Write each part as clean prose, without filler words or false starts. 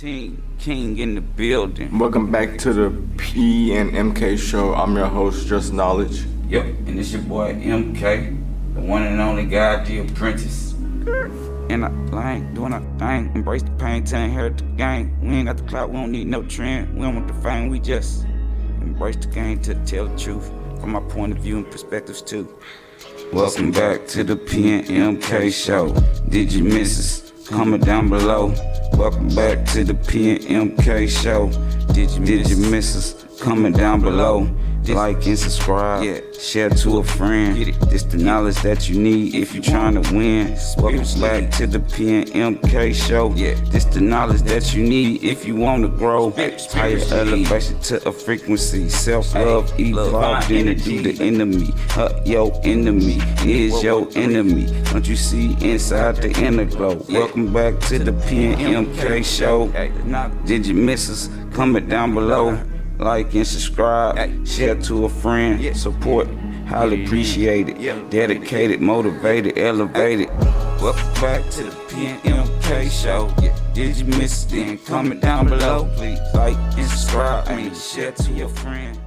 Team King in the building. Welcome back to the P and MK show. I'm your host, Just Knowledge. Yep, and it's your boy MK, the one and only guy, the apprentice. And I ain't doing a thing. Embrace the pain, tell inherit the game. We ain't got the clout, we don't need no trend. We don't want the fame, we just embrace the game to tell the truth from my point of view and perspectives too. Welcome back to the P and MK show. Did you miss us? Comment down below. Welcome back to the P and MK show. Did you miss us? Comment down below. Like and subscribe. Yeah. Share to a friend. This the knowledge that you need if you're trying to win. Welcome back to the P and MK show. Yeah. This the knowledge that you need if you want to grow. Higher elevation to a frequency. Self-love evolved into the enemy. Your enemy is your enemy. Don't you see inside the inner glow? Welcome back to the P and MK show. Did you miss us? Comment down below. Like and subscribe, share to a friend, support, highly appreciated, dedicated, motivated, elevated. Welcome back to the P and MK show. Did you miss it? Then comment down below. Please like and subscribe, share to your friend.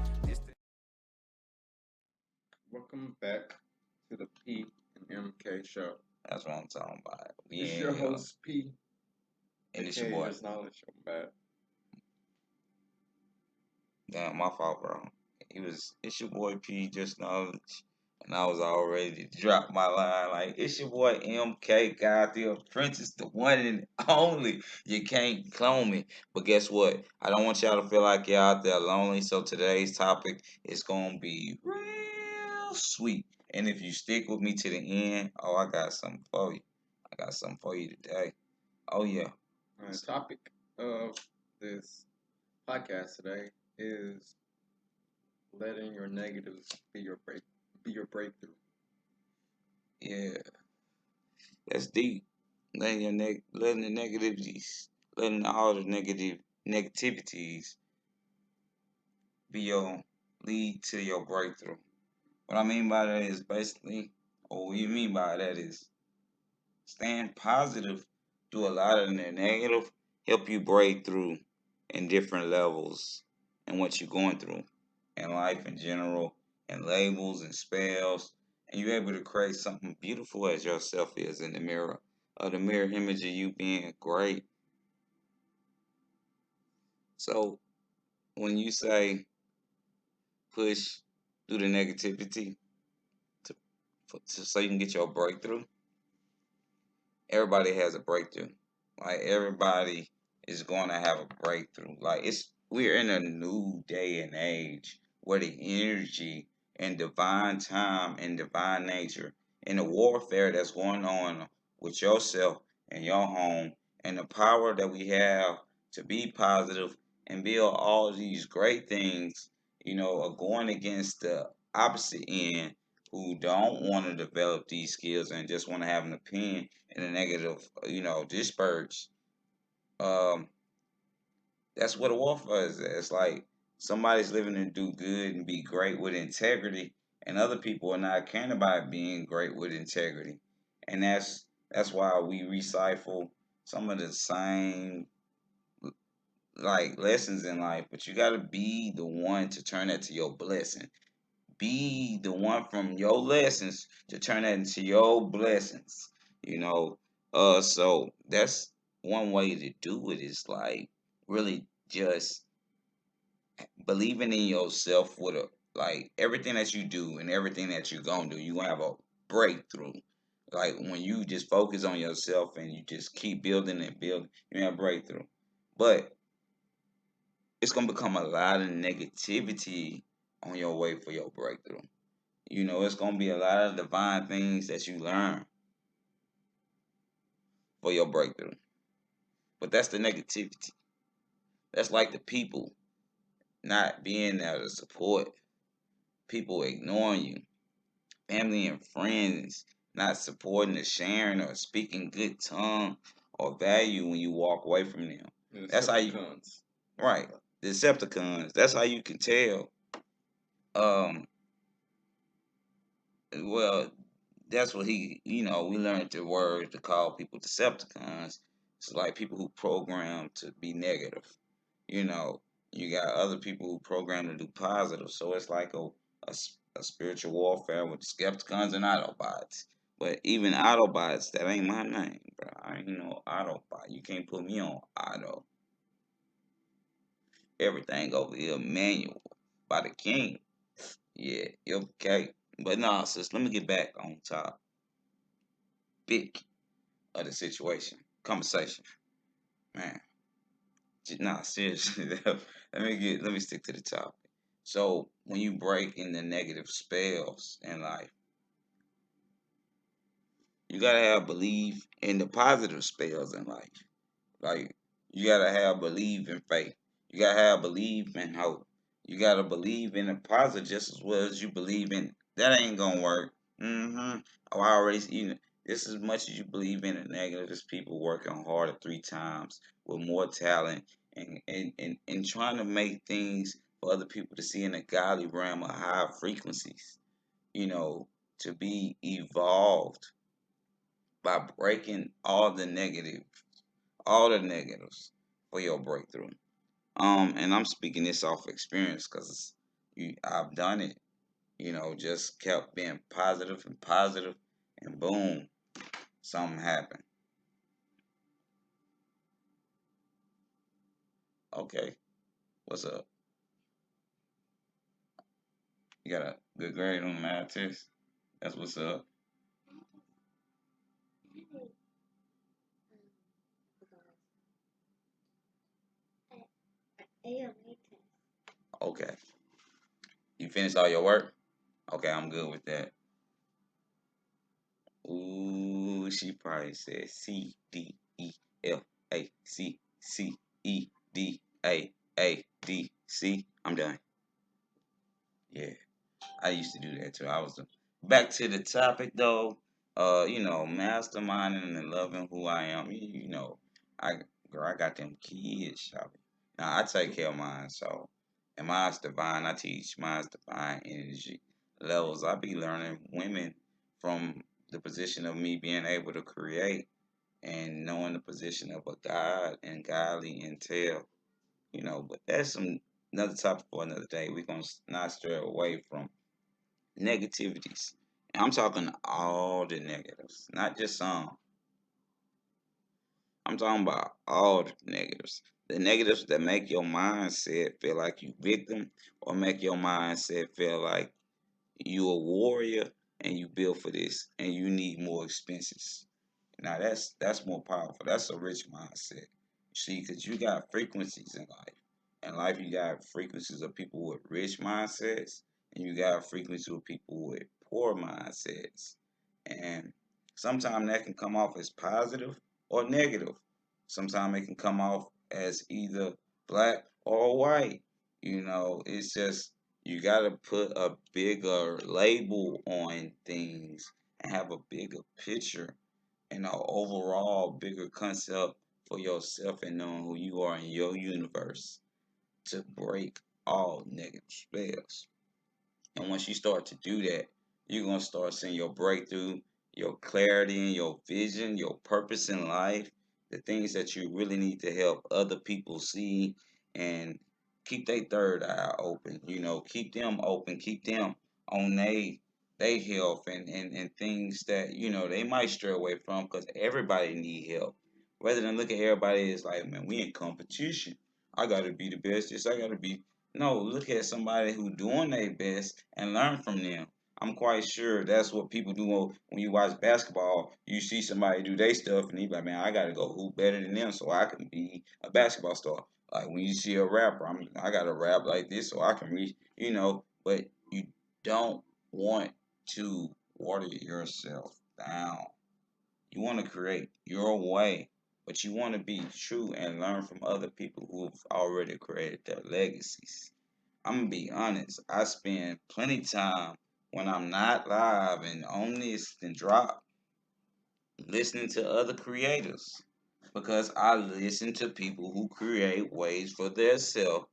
Welcome back to the P and MK show. That's what I'm talking about. It's your host, P. And it's your boy. Just Knowledge. I'm back. Damn, my fault, bro. It's your boy P, Just Knowledge. And I was all ready to drop my line like, it's your boy MK, God the apprentice, the one and only. You can't clone me. But guess what? I don't want y'all to feel like you're out there lonely. So today's topic is going to be real sweet. And if you stick with me to the end, I got something for you. I got something for you today. Oh, yeah. The topic of this podcast today is letting your negatives be your breakthrough. Yeah, that's deep. Letting all the negativities be your lead to your breakthrough. What I mean by that is basically, or what you mean by that is staying positive through a lot of the negative help you break through in different levels and what you're going through in life in general, and labels and spells, and you're able to create something beautiful as yourself is in the mirror, or the mirror image of you being great. So when you say push through the negativity so you can get your breakthrough, everybody has a breakthrough. Like everybody is going to have a breakthrough. Like we're in a new day and age where the energy and divine time and divine nature and the warfare that's going on with yourself and your home and the power that we have to be positive and build all these great things, are going against the opposite end who don't want to develop these skills and just want to have an opinion and a negative, disperse. Um, that's what a warfare is. It's like somebody's living and do good and be great with integrity, and other people are not caring about being great with integrity, and that's why we recycle some of the same like lessons in life. But you got to be the one to turn that to your blessing. Be the one from your lessons to turn that into your blessings. So that's one way to do it is like really just believing in yourself with like everything that you do and everything that you're gonna do, you're gonna have a breakthrough. Like when you just focus on yourself and you just keep building and building, you have a breakthrough. But it's gonna become a lot of negativity on your way for your breakthrough. It's gonna be a lot of divine things that you learn for your breakthrough. But that's the negativity. That's like the people not being there to support, people ignoring you, family and friends not supporting or sharing or speaking good tongue or value when you walk away from them. That's how you, right? The Decepticons. That's how you can tell. Well, that's what we learned the word to call people Decepticons. It's like people who program to be negative. You know, you got other people who program to do positive. So it's like a spiritual warfare with Skepticons and Autobots. But even Autobots, that ain't my name, bro. I ain't no Autobot. You can't put me on Auto. Everything over here manual by the king. Yeah, okay. But nah, sis, let me get back on top. Big of the situation. Conversation. Man. Nah, seriously. Let me stick to the topic. So when you break in the negative spells in life, you gotta have belief in the positive spells in life. Like you gotta have belief in faith. You gotta have belief in hope. You gotta believe in the positive just as well as you believe in that ain't gonna work. Mm-hmm. Oh, I already just as much as you believe in the negative as people working harder 3 times with more talent and trying to make things for other people to see in a godly realm of high frequencies, you know, to be evolved by breaking all the negatives for your breakthrough. And I'm speaking this off experience because I've done it. Just kept being positive, and boom, something happened. Okay, what's up? You got a good grade on the math test? That's what's up. Okay, you finished all your work? Okay, I'm good with that. Ooh, she probably said C D E F A C C E D A A D C. I'm done. Yeah. I used to do that too. Back to the topic though. Masterminding and loving who I am. I girl, I got them kids, shawty. Now I take care of mine. So, and mine's divine. I teach mine's divine energy levels. I be learning women from the position of me being able to create and knowing the position of a God and godly intel. But that's another topic for another day. We're gonna not stray away from negativities. And I'm talking all the negatives, not just some. I'm talking about all the negatives. The negatives that make your mindset feel like you victim or make your mindset feel like you a warrior and you built for this and you need more expenses. Now that's more powerful. That's a rich mindset. See, because you got frequencies in life. In life, you got frequencies of people with rich mindsets, and you got frequencies of people with poor mindsets. And sometimes that can come off as positive or negative. Sometimes it can come off as either black or white. It's just you got to put a bigger label on things and have a bigger picture and an overall bigger concept for yourself and knowing who you are in your universe to break all negative spells. And once you start to do that, you're going to start seeing your breakthrough, your clarity and your vision, your purpose in life, the things that you really need to help other people see and keep their third eye open, keep them open, keep them on they health and things that, they might stray away from because everybody need help. Rather than look at everybody as like, man, we in competition. I gotta be the best. Yes, I gotta be no, look at somebody who doing their best and learn from them. I'm quite sure that's what people do when you watch basketball. You see somebody do their stuff, and you like, man, I gotta go hoop better than them so I can be a basketball star. Like when you see a rapper, I gotta rap like this so I can reach, But you don't want to water yourself down. You want to create your way, but you want to be true and learn from other people who have already created their legacies. I'm gonna be honest. I spend plenty time when I'm not live and on this and drop listening to other creators because I listen to people who create ways for their self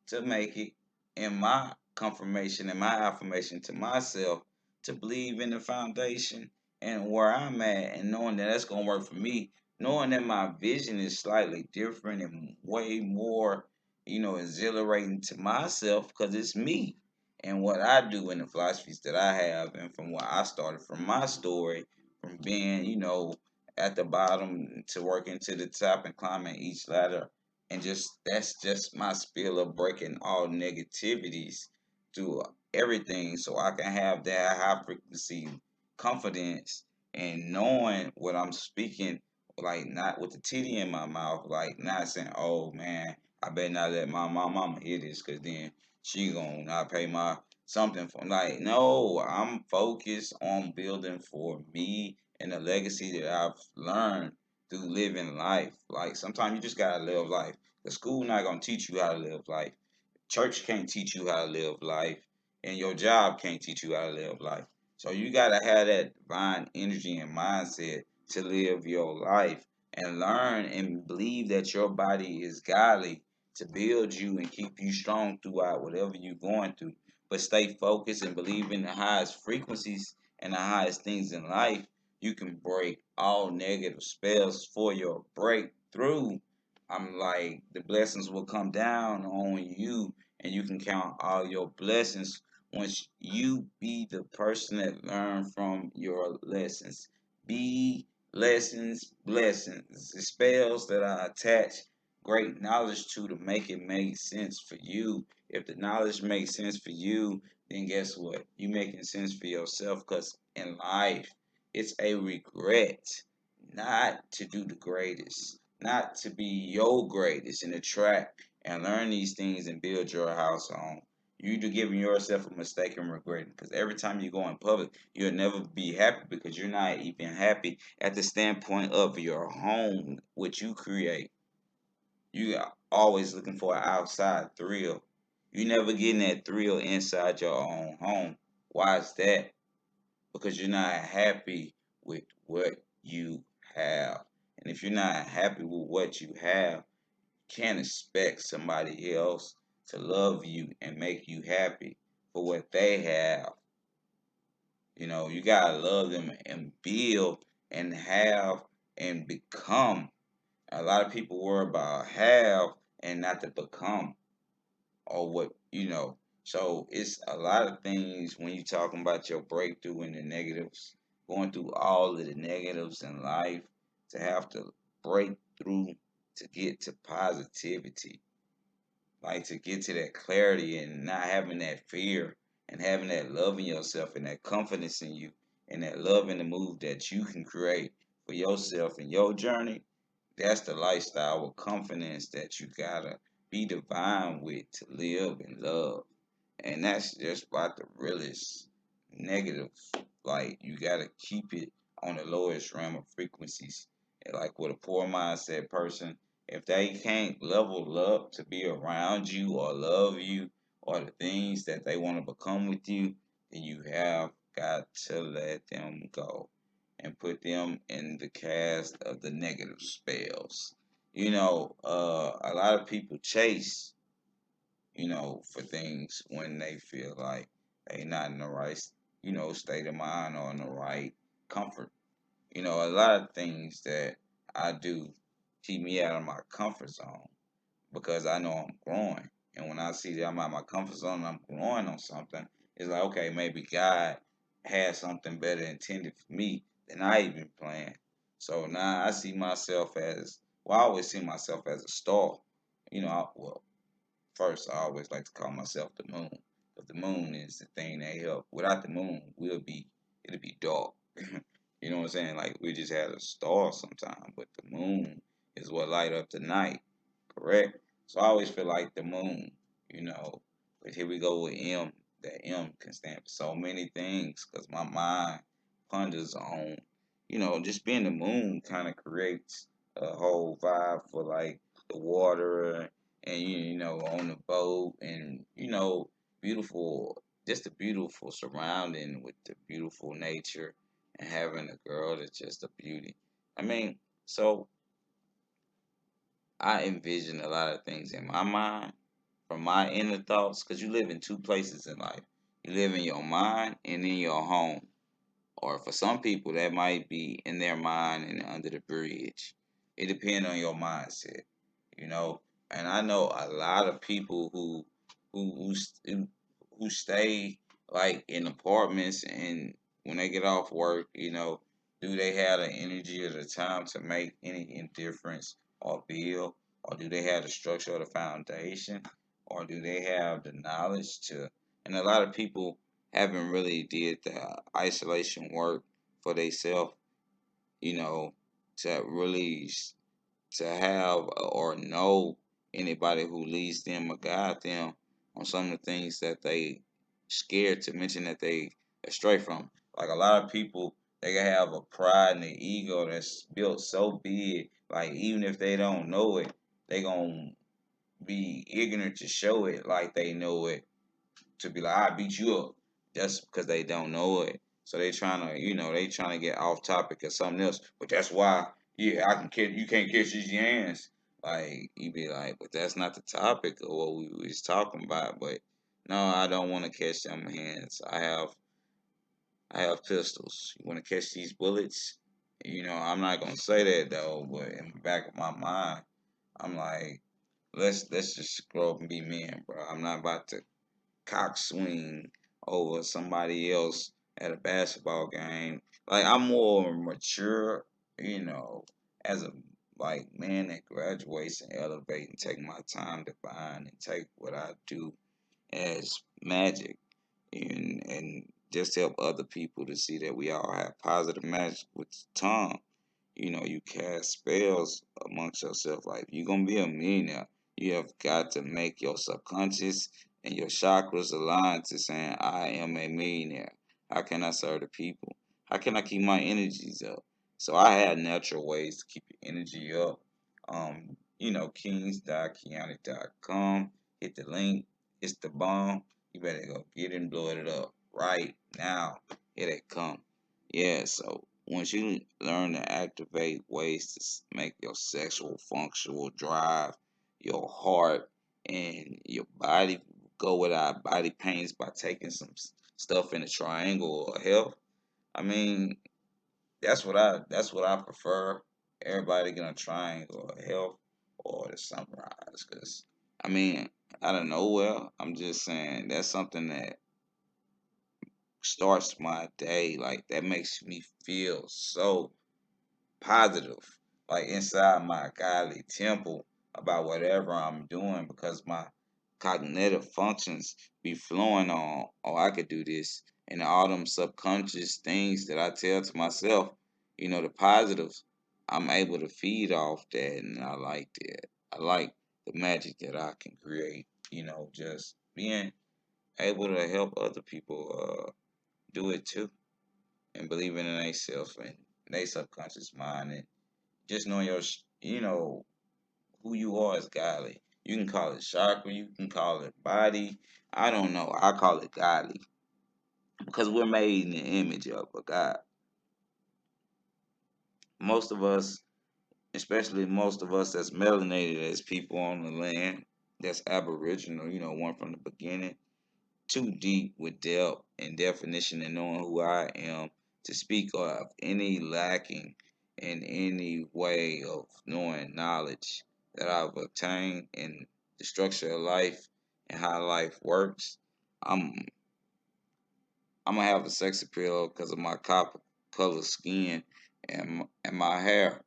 to make it in my confirmation and my affirmation to myself to believe in the foundation and where I'm at and knowing that that's gonna work for me knowing that my vision is slightly different and way more, exhilarating to myself because it's me and what I do and the philosophies that I have, and from where I started from my story, from being, at the bottom to working to the top and climbing each ladder. And just that's just my spiel of breaking all negativities through everything so I can have that high frequency confidence and knowing what I'm speaking, like not with the titty in my mouth, like not saying, "Oh man, I better not let my mama hear this, cause then she gonna not pay my something for." Like, no, I'm focused on building for me and the legacy that I've learned through living life. Like sometimes you just gotta live life. The school not gonna teach you how to live life. Church can't teach you how to live life, and your job can't teach you how to live life. So you gotta have that divine energy and mindset to live your life and learn and believe that your body is godly to build you and keep you strong throughout whatever you're going through. But stay focused and believe in the highest frequencies and the highest things in life. You can break all negative spells for your breakthrough. I'm like, the blessings will come down on you and you can count all your blessings once you be the person that learn from your lessons. Be lessons, blessings. The spells that I attach great knowledge to make it make sense for you. If the knowledge makes sense for you, then guess what? You making sense for yourself because in life, it's a regret not to do the greatest, not to be your greatest in the track and learn these things and build your house on. You do giving yourself a mistake and regretting because every time you go in public, you'll never be happy because you're not even happy at the standpoint of your home, which you create. You are always looking for an outside thrill. You never getting that thrill inside your own home. Why is that? Because you're not happy with what you have. And if you're not happy with what you have, can't expect somebody else to love you and make you happy for what they have. You gotta love them and build and have and become. A lot of people worry about have and not to become or what. So it's a lot of things when you're talking about your breakthrough and the negatives, going through all of the negatives in life to have to break through to get to positivity, like to get to that clarity and not having that fear and having that love in yourself and that confidence in you and that love in the move that you can create for yourself and your journey. That's the lifestyle with confidence that you gotta be divine with to live and love. And that's just about the realest negative. Like you gotta keep it on the lowest realm of frequencies. And like with a poor mindset person, if they can't level up to be around you or love you or the things that they want to become with you, then you have got to let them go and put them in the cast of the negative spells. A lot of people chase, for things when they feel like they not in the right, state of mind or in the right comfort. A lot of things that I do keep me out of my comfort zone because I know I'm growing. And when I see that I'm out of my comfort zone and I'm growing on something, it's like, okay, maybe God has something better intended for me than I even planned. So now I see myself as, well, I always see myself as a star. Well, first, I always like to call myself the moon. But the moon is the thing that help. Without the moon, it'll be dark. You know what I'm saying? Like we just had a star sometime, but the moon is what light up the night, correct? So I always feel like the moon, you know. But here we go with M. That M can stand for so many things because my mind ponders on, just being the moon kind of creates a whole vibe for like the water and on the boat and beautiful, just a beautiful surrounding with the beautiful nature and having a girl that's just a beauty. I mean, so I envision a lot of things in my mind from my inner thoughts because you live in two places in life. You live in your mind and in your home. Or for some people, that might be in their mind and under the bridge. It depends on your mindset, you know. And I know a lot of people who stay like in apartments, and when they get off work, do they have the energy or the time to make any difference or build, or do they have the structure or the foundation, or do they have the knowledge to? And a lot of people haven't really did the isolation work for themselves, you know, to really to have or know anybody who leads them or guide them on some of the things that they scared to mention that they astray from. Like a lot of people, they can have a pride and an ego that's built so big. Like even if they don't know it, they gonna be ignorant to show it like they know it, to be like, I beat you up just because they don't know it. So they trying to, they trying to get off topic or something else. But that's why, yeah, I can catch you can't catch these hands. Like you be like, but that's not the topic of what we was talking about. But no, I don't want to catch them hands. I have pistols. You want to catch these bullets? I'm not gonna say that though. But in the back of my mind, I'm like, let's just grow up and be men, bro. I'm not about to cock swing over somebody else at a basketball game. Like I'm more mature, as a like man that graduates and elevate and take my time to find and take what I do as magic, and just help other people to see that we all have positive magic with the tongue. You cast spells amongst yourself. Like, if you're gonna be a millionaire, you have got to make your subconscious and your chakras align to saying, I am a millionaire. How can I serve the people? How can I keep my energies up? So I had natural ways to keep your energy up. Kings.Kiani.com. Hit the link. It's the bomb. You better go get it and blow it up right now. Here they come. Yeah, so once you learn to activate ways to make your sexual functional drive, your heart, and your body go without body pains by taking some stuff in a triangle or health. I mean, that's what I prefer. Everybody get a triangle or health or the sunrise, because I mean, out of nowhere, I'm just saying that's something that starts my day. Like that makes me feel so positive, like inside my godly temple about whatever I'm doing, because my cognitive functions be flowing on, oh, I could do this. And all them subconscious things that I tell to myself, the positives, I'm able to feed off that. And I like that. I like the magic that I can create, just being able to help other people do it too, and believing in themselves and their subconscious mind, and just knowing who you are as godly. You can call it chakra, you can call it body. I don't know. I call it godly because we're made in the image of a God. Most of us, especially most of us that's melanated as people on the land, that's aboriginal, one from the beginning, too deep with depth and definition and knowing who I am to speak of any lacking in any way of knowing knowledge that I've obtained in the structure of life and how life works. I'm I'm gonna have a sex appeal because of my copper color skin and my hair.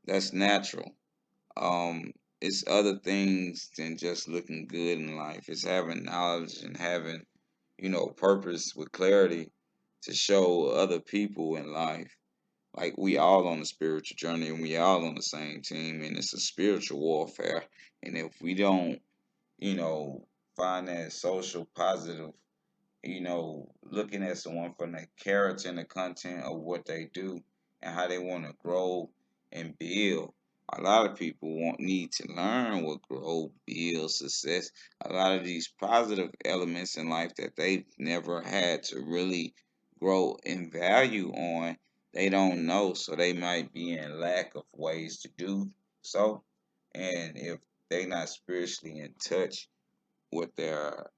That's natural. It's other things than just looking good in life. It's having knowledge and having purpose with clarity to show other people in life. Like we all on a spiritual journey and we all on the same team, and it's a spiritual warfare. And if we don't, you know, find that social positive, looking at someone from the character and the content of what they do and how they want to grow and build. A lot of people need to learn what grow, build, success. A lot of these positive elements in life that they've never had to really grow in value on, they don't know, so they might be in lack of ways to do so. And if they're not spiritually in touch with their,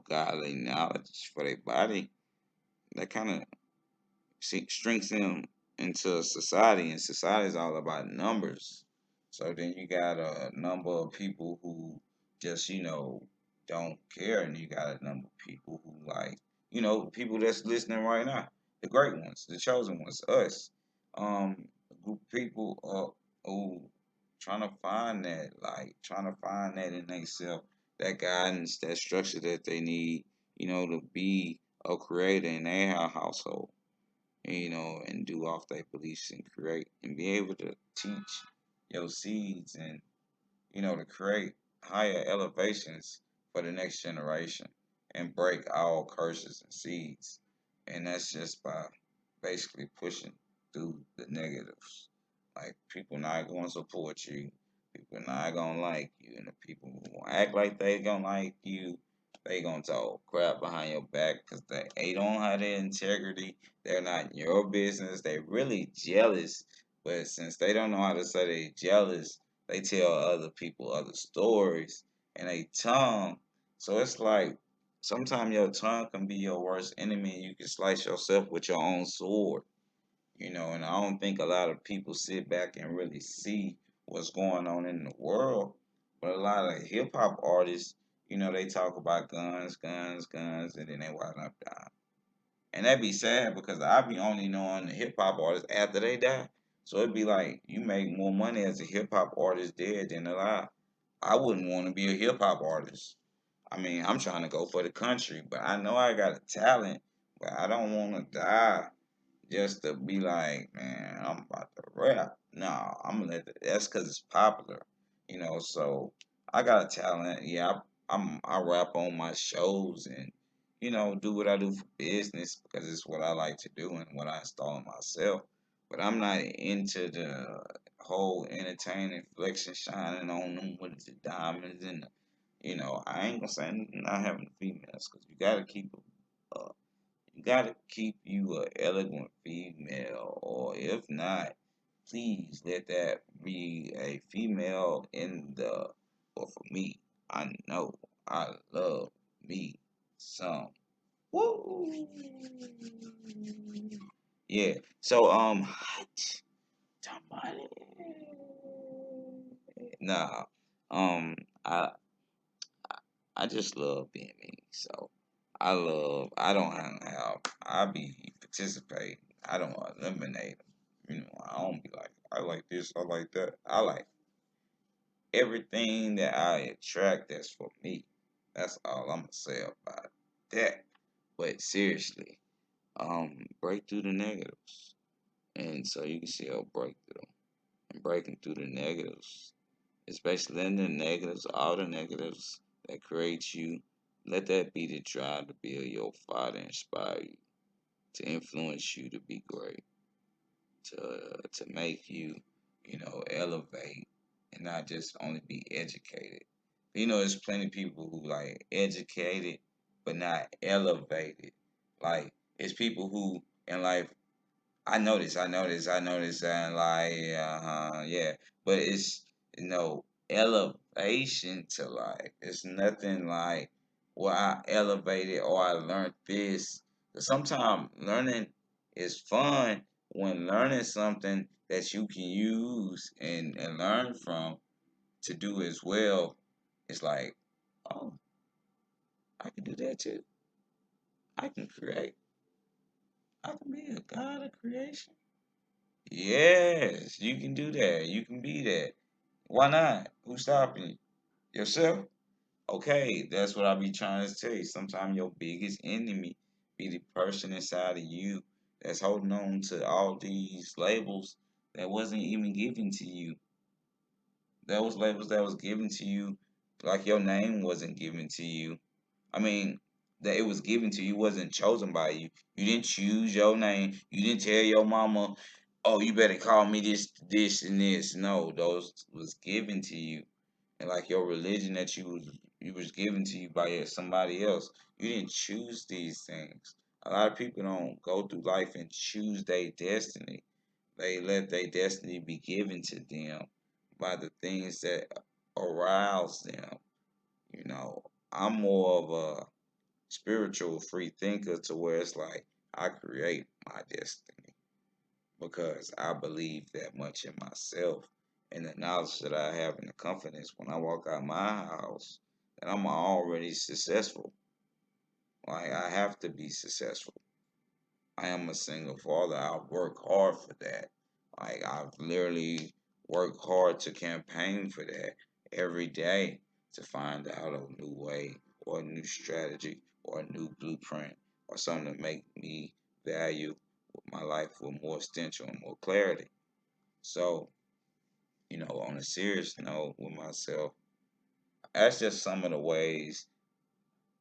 godly knowledge for their body, that kind of shrinks them into society, and society is all about numbers. So then you got a number of people who just, don't care, and you got a number of people who like, people that's listening right now, the great ones, the chosen ones, us, a group of people who trying to find that, like trying to find that in themselves, that guidance, that structure that they need, to be a creator in their household, and do off their beliefs and create and be able to teach your seeds and to create higher elevations for the next generation and break all curses and seeds. And that's just by basically pushing through the negatives. Like people not going to support you, people not going to like you, and the people who act like they going to like you, they going to talk crap behind your back because they don't have the integrity. They're not in your business. They really jealous, but since they don't know how to say they jealous, they tell other people other stories and they tongue. So it's like sometimes your tongue can be your worst enemy and you can slice yourself with your own sword. And I don't think a lot of people sit back and really see what's going on in the world. But a lot of hip hop artists, they talk about guns, guns, guns, and then they wind up dying. And that'd be sad because I be only knowing the hip hop artists after they die. So it'd be like you make more money as a hip hop artist dead than alive. I wouldn't want to be a hip hop artist. I mean, I'm trying to go for the country, but I know I got a talent, but I don't want to die just to be like, man, I'm about to rap. No, I'm gonna that's because it's popular, So I got a talent. Yeah, I rap on my shows and do what I do for business because it's what I like to do and what I install in myself. But I'm not into the whole entertaining, flexing, shining on them with the diamonds and I ain't gonna say not having females because you gotta keep you a elegant female, or if not, please let that be a female in the. Or for me, I know I love me some. Woo! Yeah. So hot tamale. Nah. Um. I I just love being me. So I don't have, I be participating. I don't eliminate them. I don't be like, I like this, I like that. I like everything that I attract that's for me. That's all I'm gonna say about that. But seriously, break through the negatives. And so you can see a breakthrough. And breaking through the negatives, especially in the negatives, all the negatives that create you, let that be the drive to build your fire, to inspire you, to influence you to be great, to make you, elevate and not just only be educated. There's plenty of people who like educated but not elevated. Like it's people who in life I noticed, and like, yeah. But it's elevation to life. It's nothing like, well, I elevated or I learned this. Sometimes learning is fun when learning something that you can use and learn from to do as well. It's like, oh, I can do that too. I can create. I can be a god of creation. Yes, you can do that. You can be that. Why not? Who's stopping you? Yourself? Okay, that's what I be trying to tell you. Sometimes your biggest enemy be the person inside of you that's holding on to all these labels that wasn't even given to you. Those labels that was given to you, like your name wasn't given to you. I mean, that it was given to you, wasn't chosen by you. You didn't choose your name. You didn't tell your mama, "Oh, you better call me this, this, and this." No, those was given to you, and like your religion that you was given to you by somebody else. You didn't choose these things. A lot of people don't go through life and choose their destiny. They let their destiny be given to them by the things that arouse them. You know, I'm more of a spiritual free thinker to where it's like I create my destiny because I believe that much in myself and the knowledge that I have and the confidence when I walk out my house that I'm already successful. Like I have to be successful. I am a single father. I work hard for that. Like I've literally worked hard to campaign for that every day to find out a new way or a new strategy or a new blueprint or something to make me value my life with more extension and more clarity. So, on a serious note with myself, that's just some of the ways,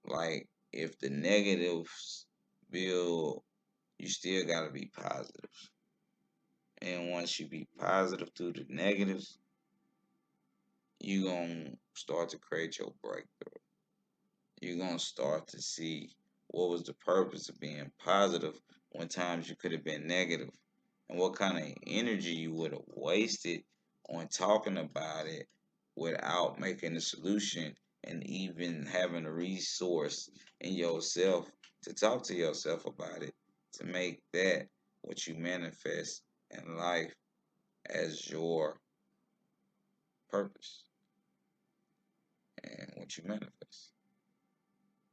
like, if the negatives build, you still got to be positive. And once you be positive through the negatives, you going to start to create your breakthrough. You're going to start to see what was the purpose of being positive when times you could have been negative, and what kind of energy you would have wasted on talking about it without making a solution and even having a resource in yourself to talk to yourself about it to make that what you manifest in life as your purpose and what you manifest.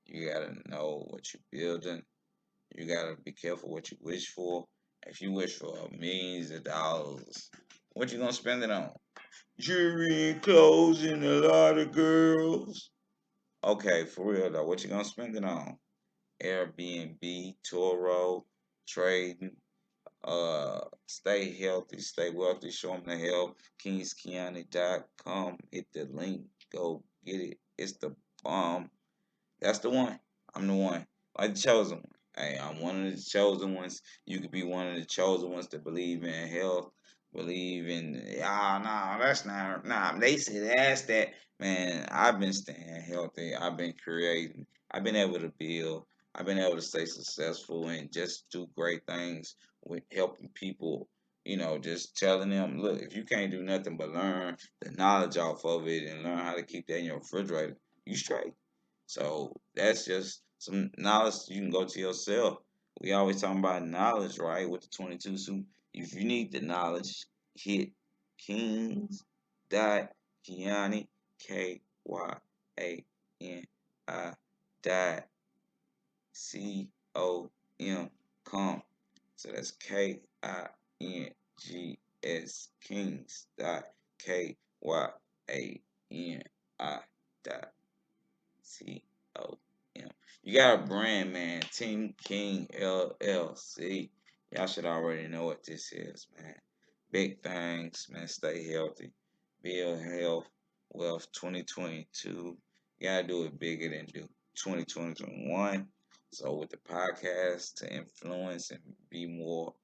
You gotta know what you're building. You gotta be careful what you wish for. If you wish for millions of dollars, what you gonna spend it on? Jewelry and clothes and a lot of girls. Okay, for real though, what you gonna spend it on? Airbnb, Toro, trading. Stay healthy, stay wealthy. Show them the help. KingsKeanu.com. Hit the link. Go get it. It's the bomb. That's the one. I'm the one. Like the chosen one. Hey, I'm one of the chosen ones. You could be one of the chosen ones to believe in health, believe in nah, that's not They say that's that. Man, I've been staying healthy. I've been creating. I've been able to build. I've been able to stay successful and just do great things with helping people. Just telling them, look, if you can't do nothing but learn the knowledge off of it and learn how to keep that in your refrigerator, you straight. So that's just some knowledge you can go to yourself. We always talking about knowledge, right? With the 22 suit. If you need the knowledge, hit Kings dot Kiani Kyani dot com. So that's KINGS Kings dot KYANI dot COM. You got a brand, man. Team King LLC. Y'all should already know what this is, man. Big things, man. Stay healthy. Build health, wealth 2022. You gotta do it bigger than do 2021. So with the podcast to influence and be more,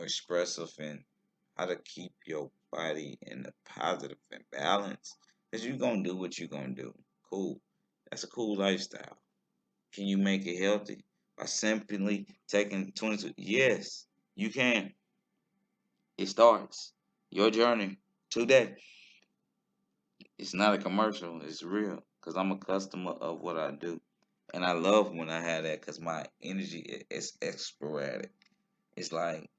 expressive and how to keep your body in the positive and balance. Because you're gonna do what you're gonna do. Cool. That's a cool lifestyle. Can you make it healthy by simply taking 22? Yes, you can. It starts your journey today. It's not a commercial, it's real. Because I'm a customer of what I do. And I love when I have that because my energy is sporadic. It's like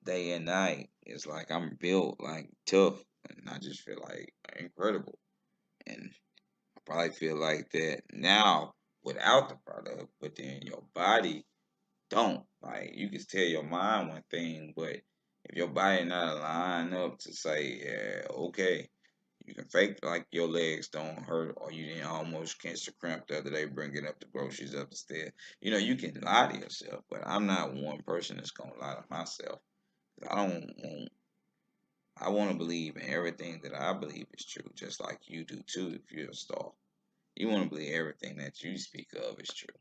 day and night. It's like I'm built like tough. And I just feel like incredible. And I probably feel like that now without the product, but then your body don't. Like you can tell your mind one thing, but if your body not aligned up to say, yeah, okay, you can fake like your legs don't hurt or you didn't almost catch the cramp the other day bringing up the groceries up the stairs. You can lie to yourself, but I'm not one person that's gonna lie to myself. I don't want. I want to believe in everything that I believe is true, just like you do too. If you're a star, you want to believe everything that you speak of is true.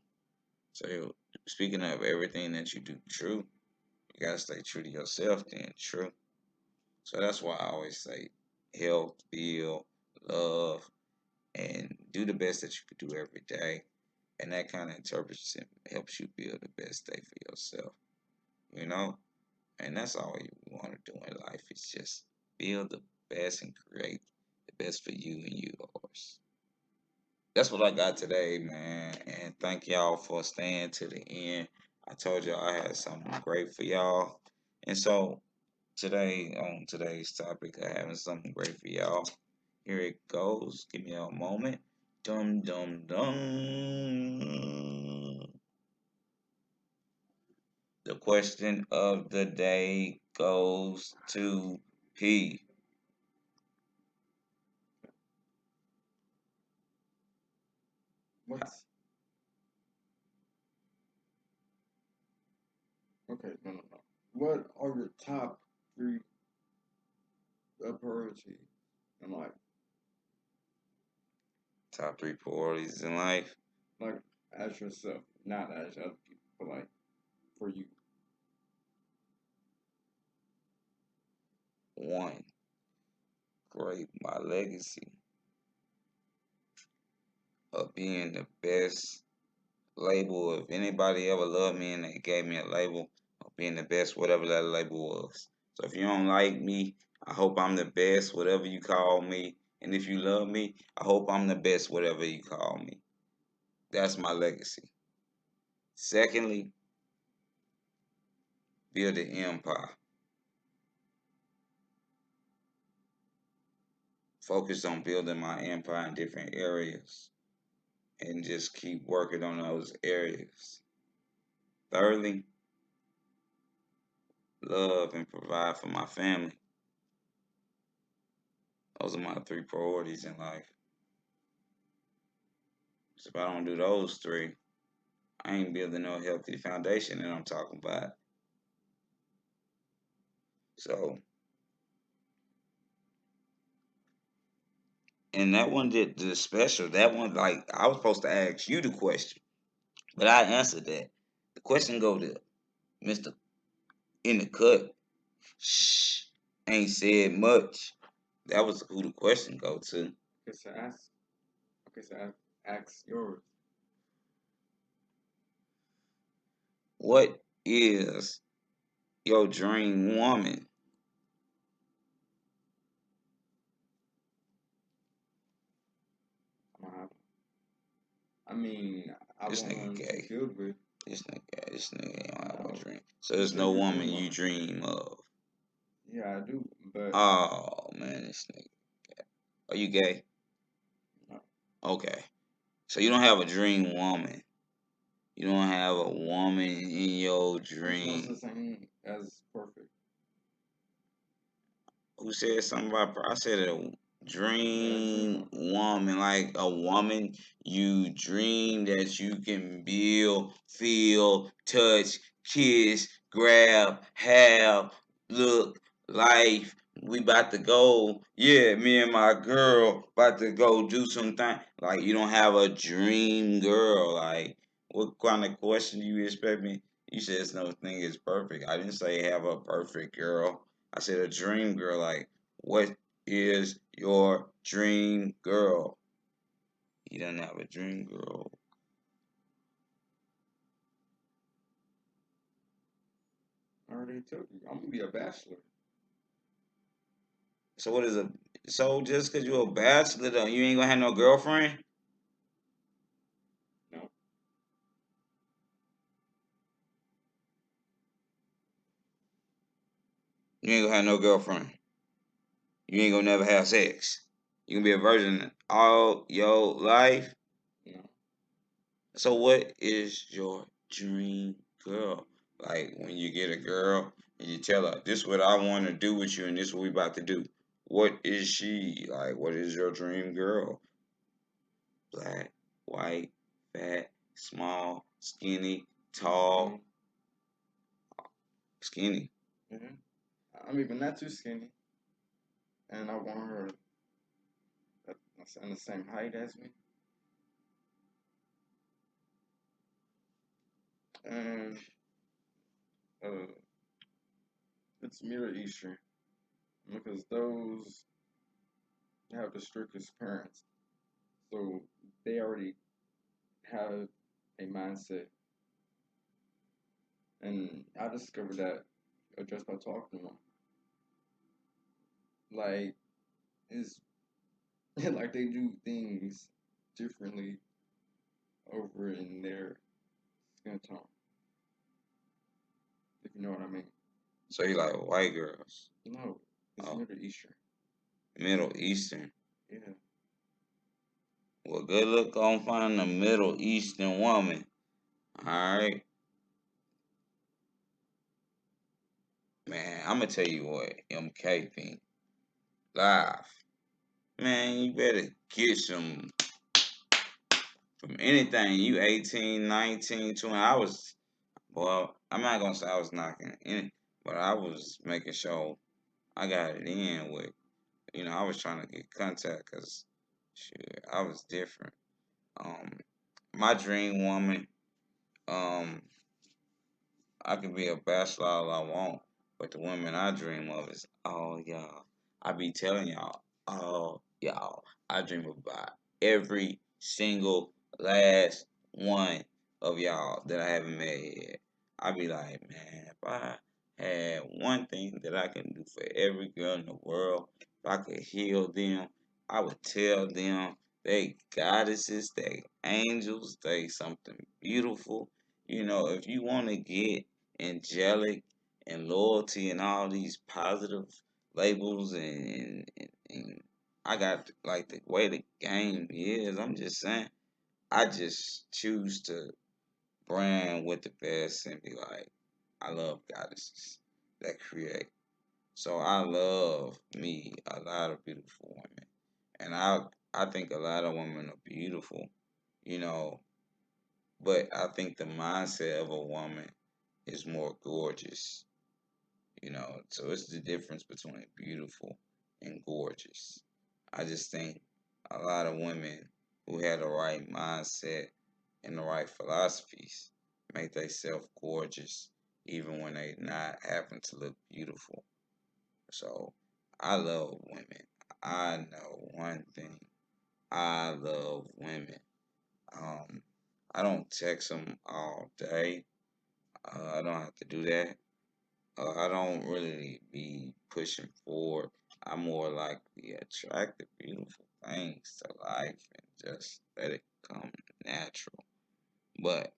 So, speaking of everything that you do true, you gotta stay true to yourself. Then true. So that's why I always say, health, feel, love, and do the best that you can do every day. And that kind of interprets and helps you build the best day for yourself. You know, and that's all you want to do in life. Is just build the best and create the best for you and yours. That's what I got today, man. And thank y'all for staying to the end. I told y'all I had something great for y'all. And so today on today's topic of having something great for y'all. Here it goes. Give me a moment. Dum dum dum. The question of the day goes to P. What's okay? No. What are your top three priorities in life? Top three priorities in life. Like as yourself, not as other people, but like for you. One, create my legacy of being the best label. If anybody ever loved me and they gave me a label of being the best, whatever that label was. So if you don't like me, I hope I'm the best, whatever you call me. And if you love me, I hope I'm the best, whatever you call me. That's my legacy. Secondly, build an empire. Focus on building my empire in different areas and just keep working on those areas. Thirdly, love and provide for my family. Those are my three priorities in life. So if I don't do those three, I ain't building no healthy foundation that I'm talking about. So, and that one did the special. That one, like, I was supposed to ask you the question, but I answered that. The question go to Mr. In the Cut. Shh, ain't said much. That was who the question go to. Okay, so ask. Okay, so ask yours. What is your dream woman? I mean, I This want nigga one to gay. build with. This nigga don't have no No, dream. So you there's said no your woman dream you woman. dream of. Yeah, I do, but Oh man, this nigga. Are you gay? no. Okay. So you don't have a dream woman. You don't have a woman in your Which one's dream. the same as perfect? Who said something about? I said a Yeah, dream dream woman. woman, like a woman you dream that you can build, feel, touch, kiss, grab, have, look, life. We about to go, yeah, me and my girl about to go do something. Like you don't have a dream girl. Like what kind of question do you expect me? You said it's no thing is perfect. I didn't say have a perfect girl. I said a dream girl. Like what is your dream girl? You don't have a dream girl. I already told you. I'm gonna be a bachelor. So what is a so just cause you're a bachelor though, you ain't gonna have no girlfriend? No. You ain't gonna have no girlfriend. You ain't gonna never have sex. You gonna be a virgin all your life. No. So what is your dream girl? Like when you get a girl and you tell her, this is what I want to do with you and this is what we about to do. What is she? Like what is your dream girl? Black, white, fat, small, skinny, tall, skinny. Mm-hmm. I'm even not too skinny, and I want her in the same height as me, and uh, it's Middle Eastern because those have the strictest parents, so they already have a mindset, and I discovered that just by talking to them. Like it's like they do things differently over in their skin tone, if you know what I mean. So you like white girls? No, it's Oh, Middle Eastern. Middle Eastern. Yeah. Well, good luck on finding a Middle Eastern woman. All right, man. I'm gonna tell you what, MKP live. Man, you better get some from anything. You 18, 19, 20. Well, I'm not gonna say I was knocking in, but I was making sure I got it in with, I was trying to get contact because, shoot, I was different. Um, my dream woman, um, I could be a bachelor all I want, but the women I dream of is all y'all. I be telling y'all, all y'all. I dream about every single last one of y'all that I haven't met yet. I be like, man, if I had one thing that I can do for every girl in the world, if I could heal them, I would tell them they goddesses, they angels, they something beautiful. If you want to get angelic and loyalty and all these positive labels and I got like the way the game is, I'm just saying, I just choose to brand with the best and be like, I love goddesses that create. So I love me a lot of beautiful women. And I think a lot of women are beautiful, you know, but I think the mindset of a woman is more gorgeous. So it's the difference between beautiful and gorgeous. I just think a lot of women who had the right mindset and the right philosophies make themselves gorgeous even when they not happen to look beautiful. So I love women. I know one thing. I love women. Um, I don't text them all day. I don't have to do that. I don't really be pushing forward. I more like the attractive, beautiful things to life and just let it come natural. But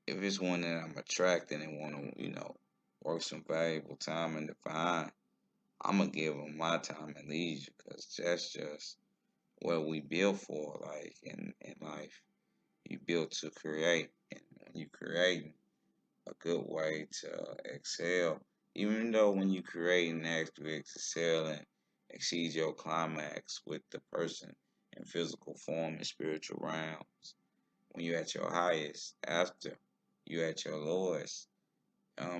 if it's one that I'm attracted and want to, work some valuable time and define, I'm gonna give them my time and leisure because that's just what we built for. Like in life, you built to create, and when you create, a good way to excel. Even though when you create and actually excel and exceed your climax with the person in physical form and spiritual realms, when you're at your highest, after you're at your lowest,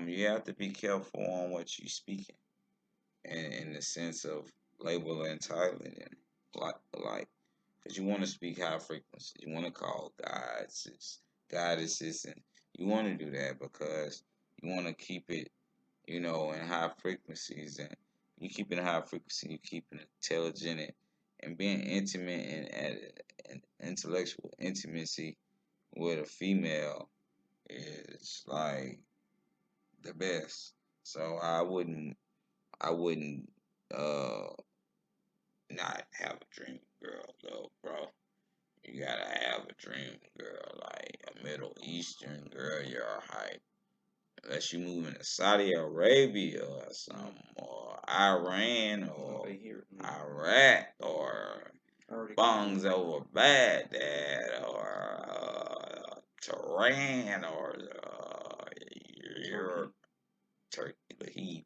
you have to be careful on what you're speaking in the sense of label and titling and like because you want to speak high frequency. You want to call goddesses, and you want to do that because you want to keep it, in high frequencies. And you keep it in high frequency, you keep it intelligent and being intimate and intellectual intimacy with a female is like the best. So I wouldn't uh not have a dream girl though, bro. You gotta have a dream girl, like a Middle Eastern girl your height. Unless you move into Saudi Arabia or some, or Iran No, or they here. No, Iraq or I already got Bungs one. over Baghdad or Tehran or Turkey. your Turkey. But he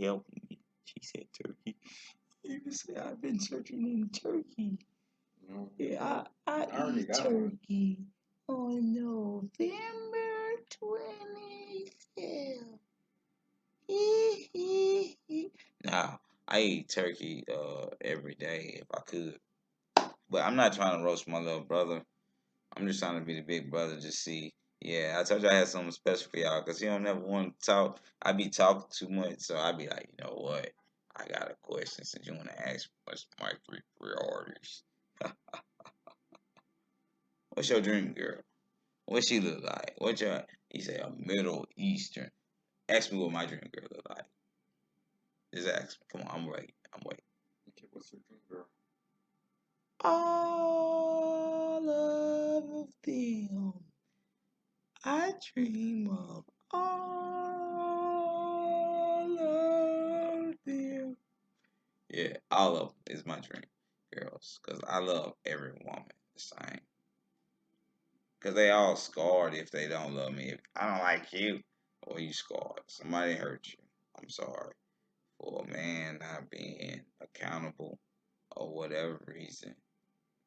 helped me. She said Turkey. He even said I've been searching in Turkey. No, Yeah, I I already eat got one. turkey on November 25th. Now, I eat turkey every day if I could. But I'm not trying to roast my little brother. I'm just trying to be the big brother, just see. Yeah, I told you I had something special for y'all because he don't never want to talk. I be talking too much, so I be like, you know what? I got a question since you want to ask what's my three priorities. What's your dream girl? What she look like? What your he said a Middle Eastern. Ask me what my dream girl look like. Just ask me. Come on, I'm waiting. I'm waiting. Okay, what's your dream girl? All of them I dream of. All all of them is my dream girls, cause I love every woman the same. Cause they all scarred if they don't love me. If I don't like you, or you scarred. Somebody hurt you. I'm sorry for a man not being accountable or whatever reason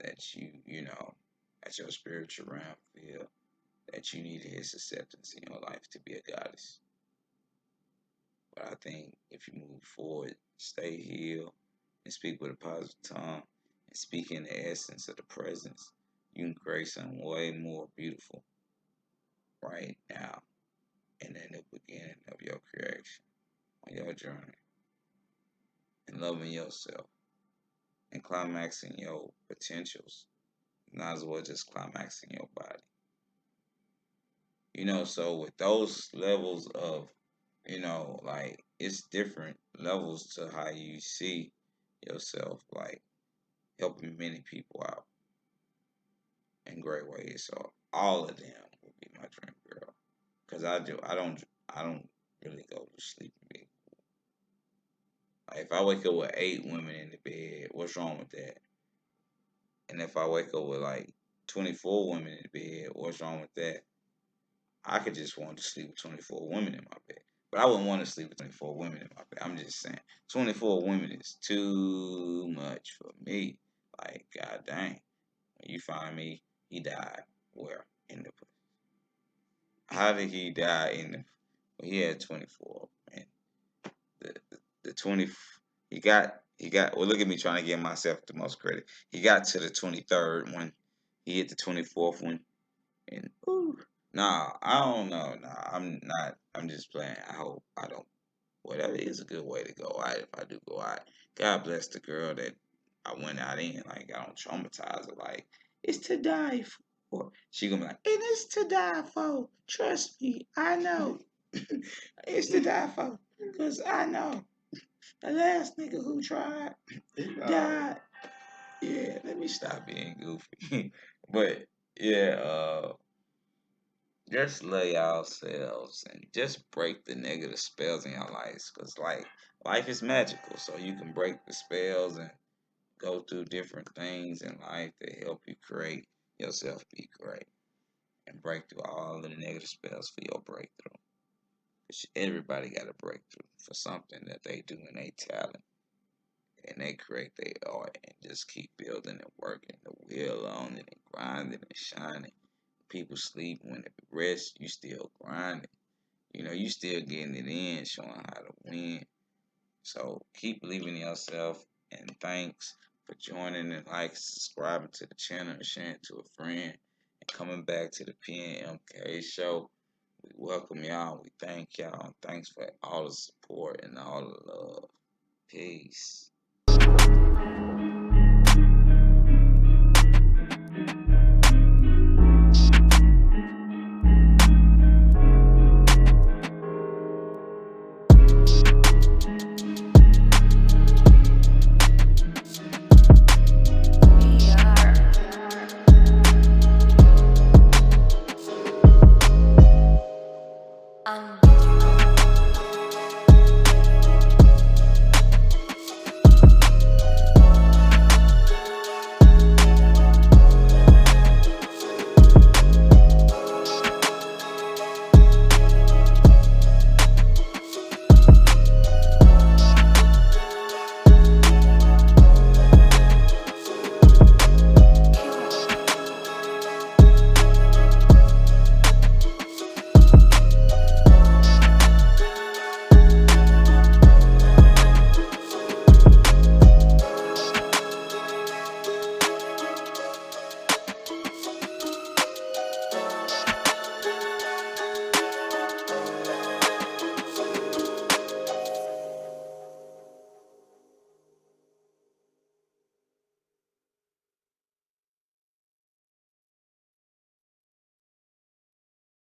that you know, at your spiritual realm feel that you needed his acceptance in your life to be a goddess. But I think if you move forward, stay healed, and speak with a positive tongue, and speak in the essence of the presence, you can create something way more beautiful right now and in the beginning of your creation, on your journey, and loving yourself and climaxing your potentials. Not as well just climaxing your body. So with those levels of, like it's different levels to how you see yourself, like helping many people out in great ways. So all of them would be my dream girl. Cause I don't really go to sleep big. Like if I wake up with 8 women in the bed, what's wrong with that? And if I wake up with like 24 women in the bed, what's wrong with that? I could just want to sleep with 24 women in my bed. But I wouldn't want to sleep with 24 women in my bed. I'm just saying, 24 women is too much for me. Like, god dang. When you find me, he died where? In the. How did he die in the. Well, he had 24. And the 20. He got. Well, look at me trying to give myself the most credit. He got to the 23rd one. He hit the 24th one. And ooh, nah, I don't know. Nah, I'm not. I'm just playing. I hope I don't. Well, that is a good way to go out if I do go out. God bless the girl that I went out in. Like I don't traumatize her. Like it's to die for. She gonna be like, it is to die for. Trust me, I know. It's to die for. Cause I know the last nigga who tried died. Yeah, let me stop being goofy. But yeah, just love yourselves and just break the negative spells in your lives. Because, like, life is magical. So you can break the spells and go through different things in life that help you create yourself be great. And break through all of the negative spells for your breakthrough. Because everybody got a breakthrough for something that they do in their talent. And they create their art and just keep building and working the wheel on it and grinding and shining. People sleep when they rest, you still grinding. You still getting it in, showing how to win. So keep believing in yourself, and thanks for joining and subscribing to the channel and sharing to a friend and coming back to the PNMK show. We welcome y'all. We thank y'all. And thanks for all the support and all the love. Peace.